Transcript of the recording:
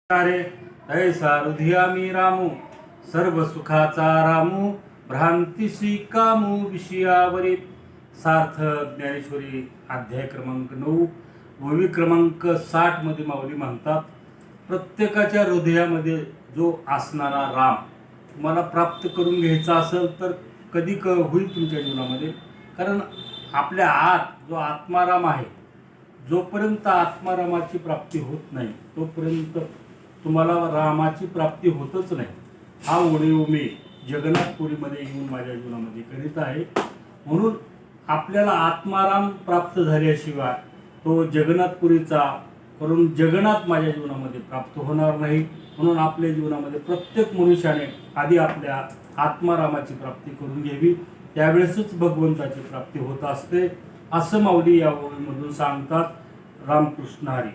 रे ऐसा हृदया मी रामू सर्व सुखाचा रामू भ्रांतीसी कामू विषयावरी सार्थ ज्ञानेश्वरी अध्याय क्रमांक 9 ओवी क्रमांक 60 मध्ये माऊली म्हणतात, प्रत्येकाच्या हृदयामध्ये जो असणारा राम तुम्हाला प्राप्त करून घ्यायचा असेल तर कधी होईल तुमच्या जीवनामध्ये. कारण आपल्या आत जो आत्माराम आहे, जोपर्यंत आत्मारामाची प्राप्ती होत नाही तोपर्यंत तुम्हाला रामाची प्राप्ती होतच नाही. हा ओढीव मी जगन्नाथपुरीमध्ये येऊन माझ्या जीवनामध्ये करीत आहे. म्हणून आपल्याला आत्माराम प्राप्त झाल्याशिवाय तो जगन्नाथपुरीचा करून जगन्नाथ माझ्या जीवनामध्ये प्राप्त होणार नाही. म्हणून आपल्या जीवनामध्ये प्रत्येक मनुष्याने आधी आपल्या आत्मारामाची प्राप्ती करून घ्यावी, त्यावेळेसच भगवंताची प्राप्ती होत असते, असं माऊली या ओळीमधून सांगतात. रामकृष्ण हरी.